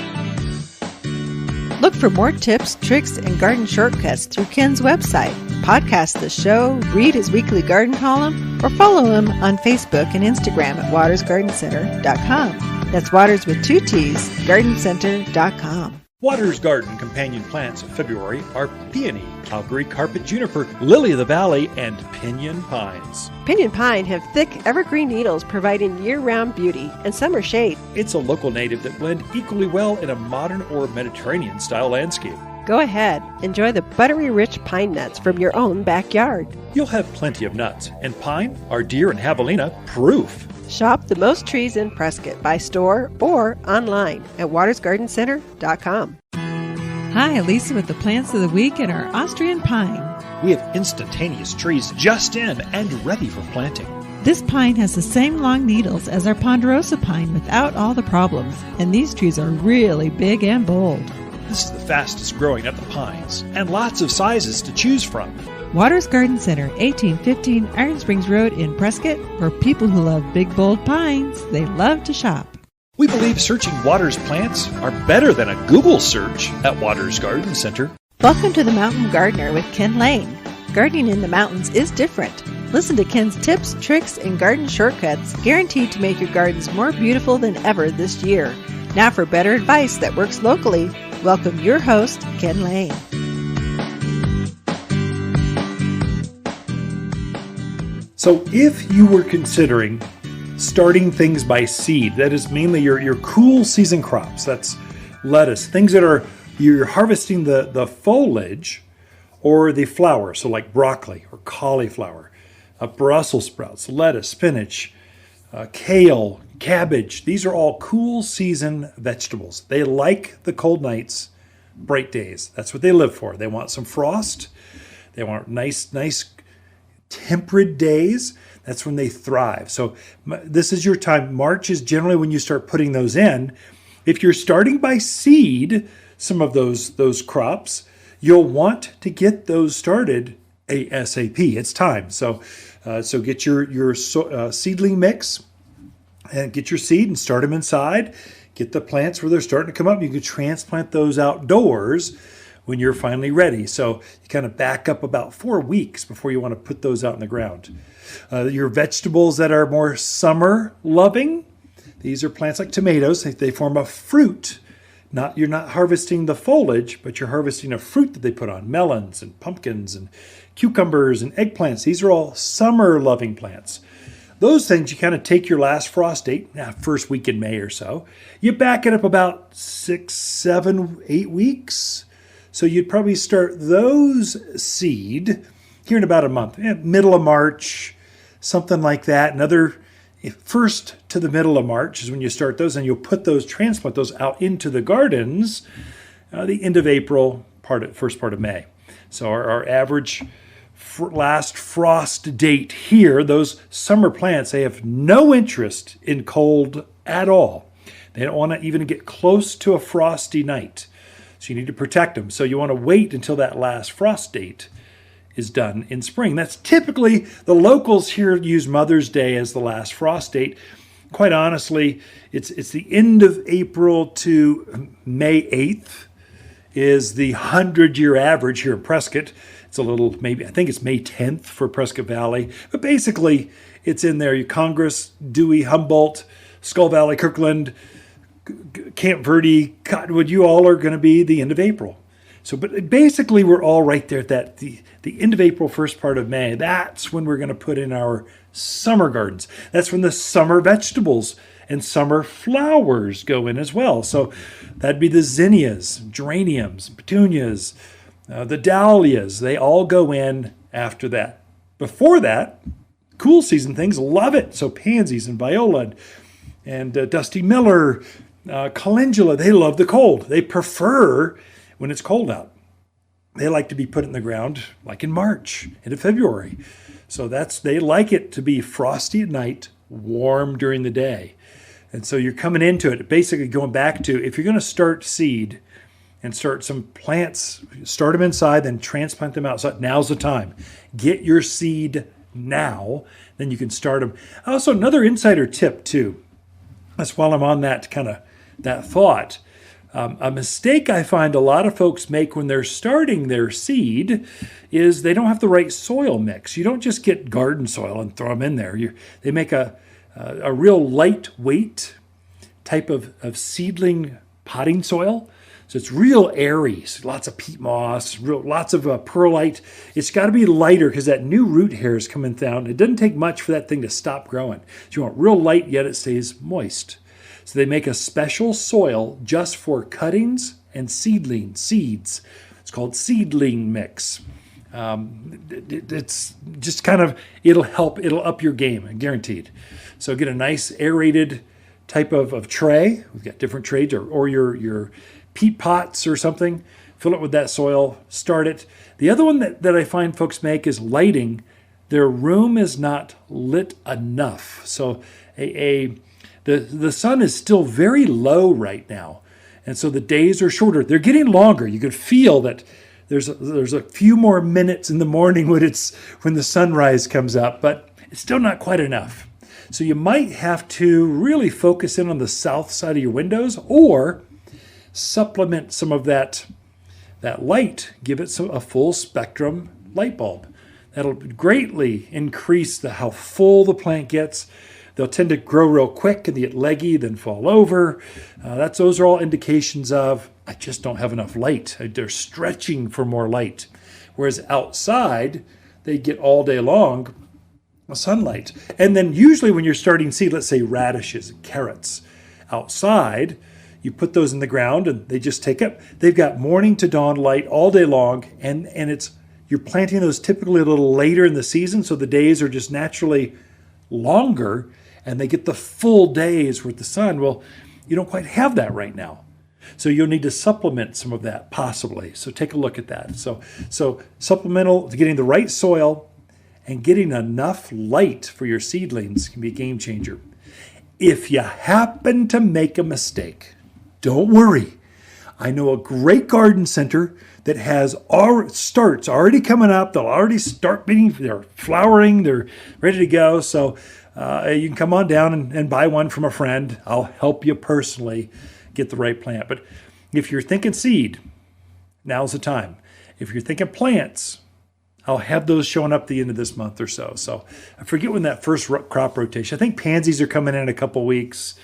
Look for more tips, tricks, and garden shortcuts through Ken's website, podcast the show, read his weekly garden column, or follow him on Facebook and Instagram at watersgardencenter.com. That's Waters with 2 T's, gardencenter.com. Waters Garden companion plants of February are peony, Calgary carpet juniper, lily of the valley, and pinyon pines. Pinyon pine have thick, evergreen needles providing year-round beauty and summer shade. It's a local native that blend equally well in a modern or Mediterranean-style landscape. Go ahead, enjoy the buttery rich pine nuts from your own backyard. You'll have plenty of nuts, and pine are deer and javelina proof. Shop the most trees in Prescott by store or online at watersgardencenter.com. Hi, Lisa with the plants of the week and our Austrian pine. We have instantaneous trees just in and ready for planting. This pine has the same long needles as our ponderosa pine without all the problems, and these trees are really big and bold. This is the fastest growing of the pines, and lots of sizes to choose from. Waters Garden Center, 1815 Iron Springs Road in Prescott. For people who love big, bold pines, they love to shop. We believe searching Waters plants are better than a Google search at Waters Garden Center. Welcome to the Mountain Gardener with Ken Lane. Gardening in the mountains is different. Listen to Ken's tips, tricks, and garden shortcuts guaranteed to make your gardens more beautiful than ever this year. Now for better advice that works locally, welcome your host, Ken Lane. So if you were considering starting things by seed, that is mainly your cool season crops, that's lettuce, things that are, you're harvesting the foliage or the flower, so like broccoli or cauliflower, Brussels sprouts, lettuce, spinach, kale, cabbage. These are all cool season vegetables. They like the cold nights, bright days. That's what they live for. They want some frost. They want nice temperate days. That's when they thrive. So this is your time. March is generally when you start putting those in. If you're starting by seed, some of those crops, you'll want to get those started ASAP. It's time. So get your seedling mix and get your seed and start them inside. Get the plants where they're starting to come up. You can transplant those outdoors when you're finally ready. So you kind of back up about 4 weeks before you want to put those out in the ground. Your vegetables that are more summer loving, these are plants like tomatoes. They form a fruit. You're not harvesting the foliage, but you're harvesting a fruit that they put on. Melons and pumpkins and cucumbers and eggplants. These are all summer loving plants. Those things, you kind of take your last frost date, first week in May or so. You back it up about 6, 7, 8 weeks. So you'd probably start those seed here in about a month, middle of March, something like that. First to the middle of March is when you start those, and you'll transplant those out into the gardens the end of April, first part of May. So our average last frost date here, those summer plants, they have no interest in cold at all. They don't want to even get close to a frosty night. So you need to protect them. So you want to wait until that last frost date is done in spring. That's typically, the locals here use Mother's Day as the last frost date. Quite honestly, it's the end of April to May 8th is the 100-year average here in Prescott. It's a little, I think it's May 10th for Prescott Valley. But basically, it's in there. Congress, Dewey, Humboldt, Skull Valley, Kirkland, Camp Verde, Cottonwood, you all are going to be the end of April. So, but basically, we're all right there at the end of April, first part of May. That's when we're going to put in our summer gardens. That's when the summer vegetables and summer flowers go in as well. So that'd be the zinnias, geraniums, petunias, the dahlias. They all go in after that. Before that, cool season things love it. So pansies and viola and Dusty Miller, calendula, they love the cold. They prefer when it's cold out. They like to be put in the ground like in March into February. So they like it to be frosty at night, warm during the day. And so you're coming into it, basically going back to, if you're going to start seed and start some plants, start them inside, then transplant them outside. Now's the time. Get your seed now, then you can start them. Also, another insider tip too, that's while I'm on that thought, A mistake I find a lot of folks make when they're starting their seed is they don't have the right soil mix. You don't just get garden soil and throw them in there. They make a real lightweight type of seedling potting soil. So it's real airy, lots of peat moss, lots of perlite. It's got to be lighter because that new root hair is coming down. It doesn't take much for that thing to stop growing. So you want real light, yet it stays moist. So they make a special soil just for cuttings and seeds. It's called seedling mix. It's just kind of, it'll up your game, guaranteed. So get a nice aerated type of tray. We've got different trays, or your peat pots or something. Fill it with that soil, start it. The other one that I find folks make is lighting. Their room is not lit enough. So the sun is still very low right now. And so the days are shorter. They're getting longer. You could feel that there's a few more minutes in the morning when the sunrise comes up, but it's still not quite enough. So you might have to really focus in on the south side of your windows, or supplement some of that light. Give it a full spectrum light bulb. That'll greatly increase how full the plant gets. They'll tend to grow real quick and get leggy, then fall over. Those are all indications of, I just don't have enough light. They're stretching for more light. Whereas outside, they get all day long sunlight. And then usually when you're starting seed, let's say radishes and carrots, outside, you put those in the ground and they just take up. They've got morning to dawn light all day long, and you're planting those typically a little later in the season, so the days are just naturally longer and they get the full days with the sun. Well, you don't quite have that right now. So you'll need to supplement some of that possibly. So take a look at that. So supplemental, getting the right soil and getting enough light for your seedlings can be a game changer. If you happen to make a mistake, don't worry. I know a great garden center that has starts already coming up. They'll already start they're flowering, they're ready to go. So you can come on down and buy one from a friend. I'll help you personally get the right plant. But if you're thinking seed, now's the time. If you're thinking plants, I'll have those showing up the end of this month or so. So I forget when that first crop rotation. I think pansies are coming in a couple weeks.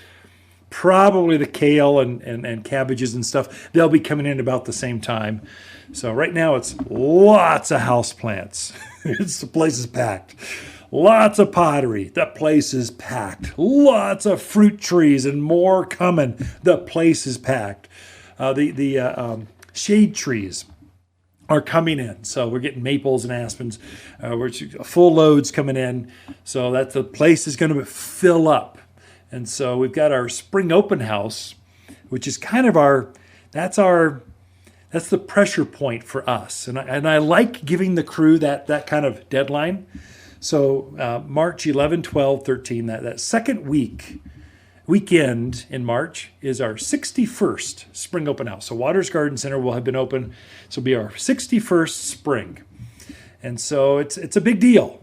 Probably the kale and cabbages and stuff, they'll be coming in about the same time. So right now it's lots of house plants. The place is packed. Lots of pottery. The place is packed. Lots of fruit trees and more coming. The place is packed. The shade trees are coming in. So we're getting maples and aspens. We're full loads coming in. So that the place is going to fill up. And so we've got our spring open house, which is kind of that's the pressure point for us. And I like giving the crew that kind of deadline. So March 11, 12, 13, that second weekend in March is our 61st spring open house. So Waters Garden Center will have been open. This will be our 61st spring. And so it's a big deal.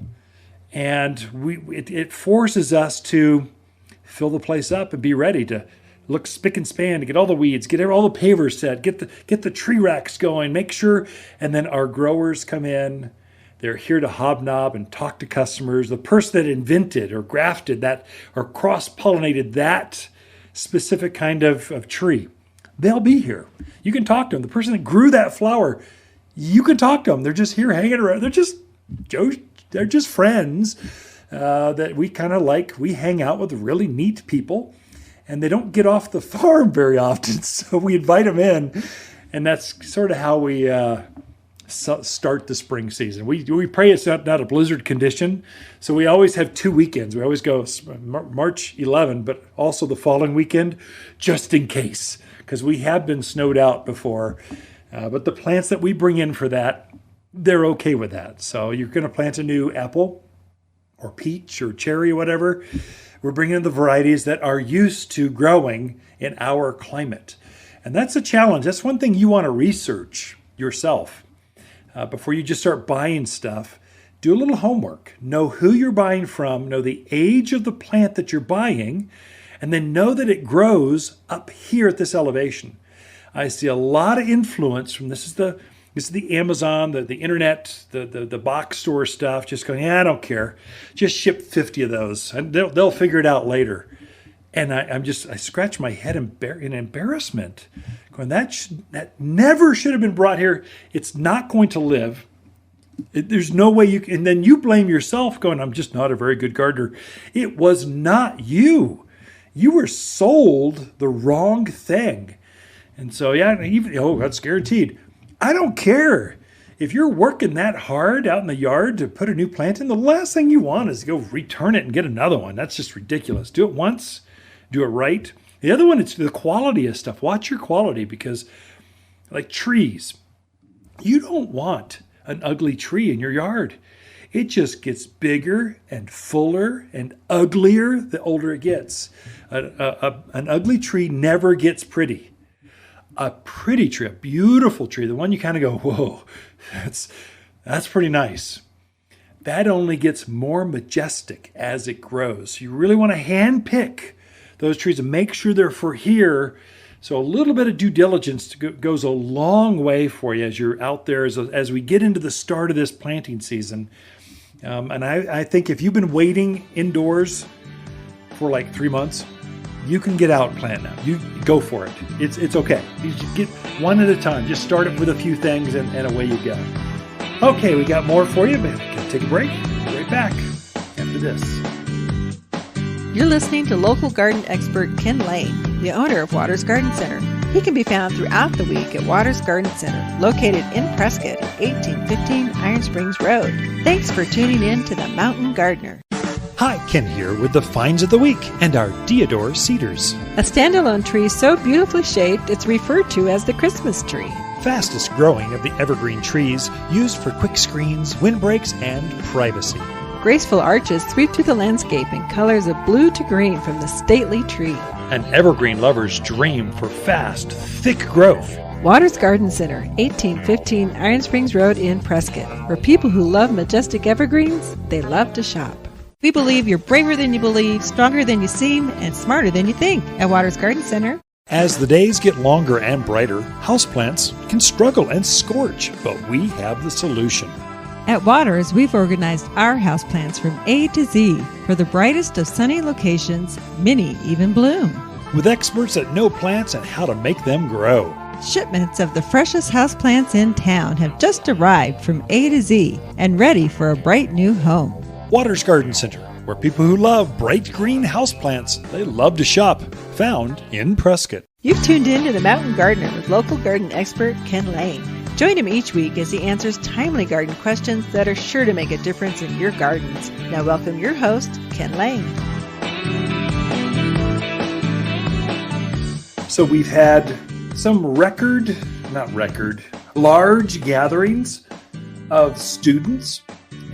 And it forces us to fill the place up and be ready to look spick and span, to get all the weeds, get all the pavers set, get the tree racks going, make sure. And then our growers come in. They're here to hobnob and talk to customers. The person that invented or grafted that or cross-pollinated that specific kind of tree, they'll be here. You can talk to them. The person that grew that flower, you can talk to them. They're just here hanging around. They're just friends. That we kind of like. We hang out with really neat people, and they don't get off the farm very often, so we invite them in, and that's sort of how we start the spring season. We pray it's not a blizzard condition, so we always have 2 weekends. We always go March 11, but also the following weekend, just in case, because we have been snowed out before. But the plants that we bring in for that, they're okay with that. So you're going to plant a new apple or peach or cherry or whatever. We're bringing in the varieties that are used to growing in our climate. And that's a challenge. That's one thing you want to research yourself. Before you just start buying stuff, do a little homework. Know who you're buying from, know the age of the plant that you're buying, and then know that it grows up here at this elevation. I see a lot of influence from this is the Amazon, the internet, the box store stuff. Just going, yeah, I don't care. Just ship 50 of those, and they'll figure it out later. And I scratch my head in embarrassment, going that never should have been brought here. It's not going to live. There's no way you can. And then you blame yourself, going, I'm just not a very good gardener. It was not you. You were sold the wrong thing. And so, yeah, that's guaranteed. I don't care. If you're working that hard out in the yard to put a new plant in, the last thing you want is to go return it and get another one. That's just ridiculous. Do it once, do it right. The other one, it's the quality of stuff. Watch your quality, because like trees, you don't want an ugly tree in your yard. It just gets bigger and fuller and uglier the older it gets. An ugly tree never gets pretty. A pretty tree, a beautiful tree, the one you kind of go, whoa, that's pretty nice. That only gets more majestic as it grows. You really want to hand pick those trees and make sure they're for here. So a little bit of due diligence goes a long way for you as you're out there as we get into the start of this planting season. And I think if you've been waiting indoors for like 3 months, you can get out and plant now. You go for it. It's okay. You just get one at a time. Just start it with a few things and away you go. Okay, we got more for you, but gonna take a break. We'll be right back after this. You're listening to local garden expert Ken Lane, the owner of Waters Garden Center. He can be found throughout the week at Waters Garden Center, located in Prescott at 1815 Iron Springs Road. Thanks for tuning in to The Mountain Gardener. Hi, Ken here with the finds of the week and our Deodar cedars. A standalone tree so beautifully shaped it's referred to as the Christmas tree. Fastest growing of the evergreen trees, used for quick screens, windbreaks, and privacy. Graceful arches sweep through the landscape in colors of blue to green from the stately tree. An evergreen lover's dream for fast, thick growth. Waters Garden Center, 1815 Iron Springs Road in Prescott. For people who love majestic evergreens, they love to shop. We believe you're braver than you believe, stronger than you seem, and smarter than you think at Waters Garden Center. As the days get longer and brighter, houseplants can struggle and scorch, but we have the solution. At Waters, we've organized our houseplants from A to Z for the brightest of sunny locations, many even bloom. With experts that know plants and how to make them grow. Shipments of the freshest houseplants in town have just arrived from A to Z and ready for a bright new home. Waters Garden Center, where people who love bright green houseplants, they love to shop. Found in Prescott. You've tuned in to The Mountain Gardener with local garden expert Ken Lane. Join him each week as he answers timely garden questions that are sure to make a difference in your gardens. Now welcome your host, Ken Lane. So we've had some large gatherings of students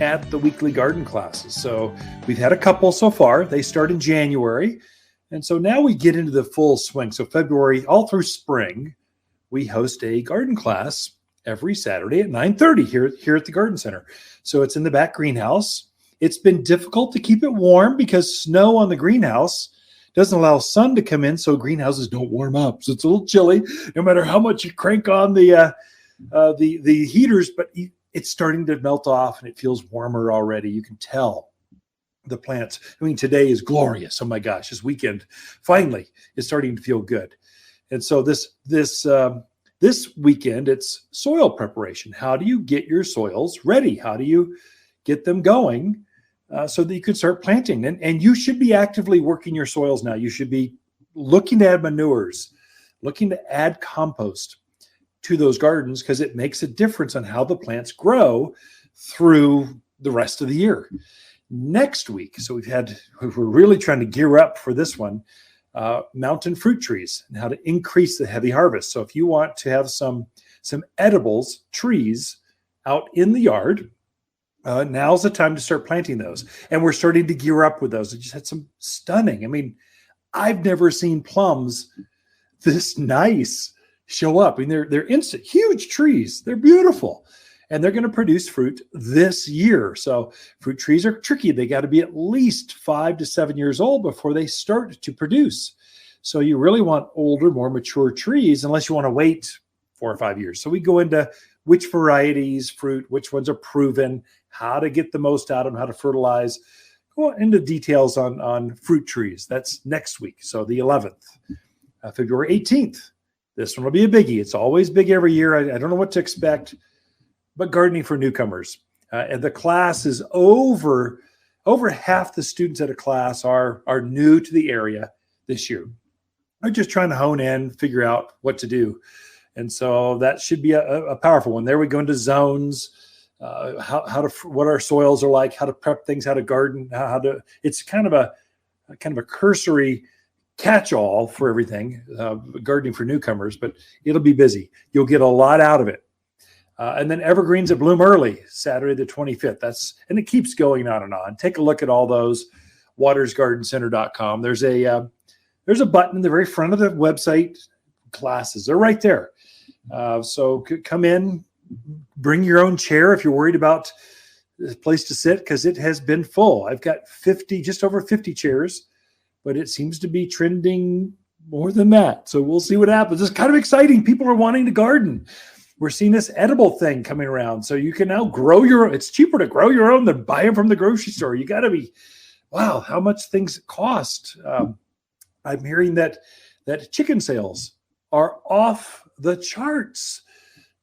at the weekly garden classes. So we've had a couple so far. They start in January. And so now we get into the full swing. So February, all through spring, we host a garden class every Saturday at 9:30 here at the Garden Center. So it's in the back greenhouse. It's been difficult to keep it warm because snow on the greenhouse doesn't allow sun to come in, so greenhouses don't warm up. So it's a little chilly, no matter how much you crank on the heaters, but it's starting to melt off and it feels warmer already. You can tell the plants. I mean, today is glorious. Oh my gosh, this weekend finally is starting to feel good. And so this weekend, it's soil preparation. How do you get your soils ready? How do you get them going so that you can start planting? And you should be actively working your soils now. You should be looking to add manures, looking to add compost to those gardens, because it makes a difference on how the plants grow through the rest of the year. Next week, so we're really trying to gear up for this one, mountain fruit trees and how to increase the heavy harvest. So if you want to have some edibles trees out in the yard, now's the time to start planting those. And we're starting to gear up with those. I just had some stunning. I mean, I've never seen plums this nice show up. I mean, they're instant, huge trees. They're beautiful. And they're going to produce fruit this year. So fruit trees are tricky. They got to be at least 5 to 7 years old before they start to produce. So you really want older, more mature trees, unless you want to wait 4 or 5 years. So we go into which varieties, fruit, which ones are proven, how to get the most out of them, how to fertilize. Go into details on fruit trees. That's next week. So the 11th, February 18th. This one will be a biggie. It's always big every year. I don't know what to expect, but gardening for newcomers. And the class is over half the students at a class are new to the area this year. They're just trying to hone in, figure out what to do. And so that should be a powerful one. There we go into zones, what our soils are like, how to prep things, how to garden, it's kind of a cursory catch-all for everything, gardening for newcomers, but it'll be busy. You'll get a lot out of it. And then evergreens that bloom early, Saturday the 25th. And it keeps going on and on. Take a look at all those, watersgardencenter.com. There's a button in the very front of the website, classes. They're right there. So come in, bring your own chair if you're worried about a place to sit, because it has been full. I've got just over 50 chairs, but it seems to be trending more than that. So we'll see what happens. It's kind of exciting. People are wanting to garden. We're seeing this edible thing coming around. So you can now grow your own. It's cheaper to grow your own than buy them from the grocery store. You got to be, wow, how much things cost. I'm hearing that chicken sales are off the charts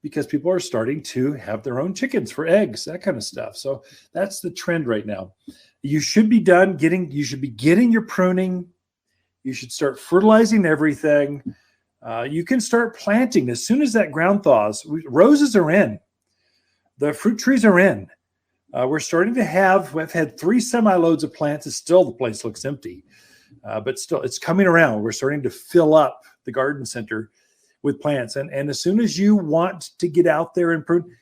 because people are starting to have their own chickens for eggs, that kind of stuff. So that's the trend right now. You should be getting your pruning. You should start fertilizing everything. You can start planting as soon as that ground thaws. Roses are in. The fruit trees are in. We're starting to we've had 3 semi-loads of plants. The place looks empty. But still, it's coming around. We're starting to fill up the garden center with plants. And as soon as you want to get out there and prune,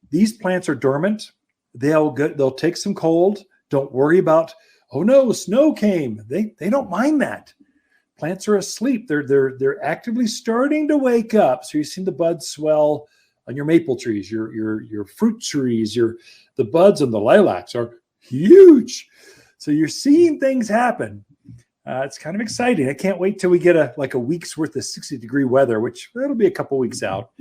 these plants are dormant. They'll take some cold. Don't worry about, oh no, snow came. They don't mind that. Plants are asleep. They're actively starting to wake up. So you've seen the buds swell on your maple trees, your fruit trees, the buds on the lilacs are huge. So you're seeing things happen. It's kind of exciting. I can't wait till we get a week's worth of 60-degree weather, which that'll be a couple weeks out,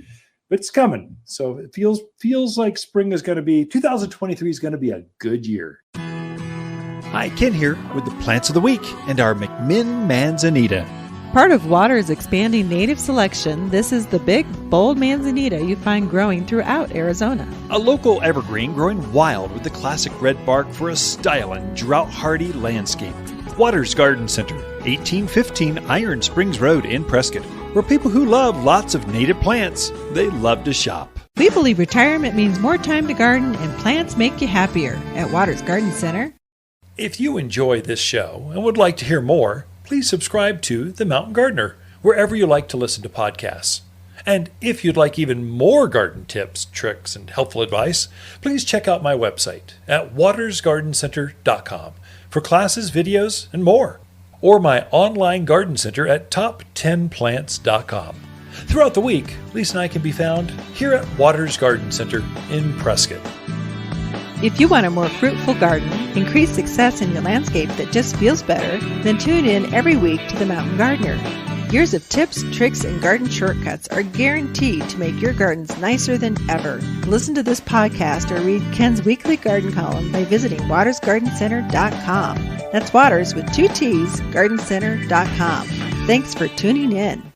but it's coming. So it feels like spring is going to be, 2023 is going to be a good year. Hi, Ken here with the Plants of the Week and our McMinn Manzanita. Part of Water's expanding native selection, this is the big, bold manzanita you find growing throughout Arizona. A local evergreen growing wild with the classic red bark for a styling, drought-hardy landscape. Water's Garden Center, 1815 Iron Springs Road in Prescott, where people who love lots of native plants, they love to shop. We believe retirement means more time to garden, and plants make you happier at Water's Garden Center. If you enjoy this show and would like to hear more, please subscribe to The Mountain Gardener, wherever you like to listen to podcasts. And if you'd like even more garden tips, tricks, and helpful advice, please check out my website at watersgardencenter.com for classes, videos, and more, or my online garden center at top10plants.com. Throughout the week, Lisa and I can be found here at Waters Garden Center in Prescott. If you want a more fruitful garden, increase success in your landscape that just feels better, then tune in every week to The Mountain Gardener. Years of tips, tricks, and garden shortcuts are guaranteed to make your gardens nicer than ever. Listen to this podcast or read Ken's weekly garden column by visiting watersgardencenter.com. That's Waters with 2 T's, gardencenter.com. Thanks for tuning in.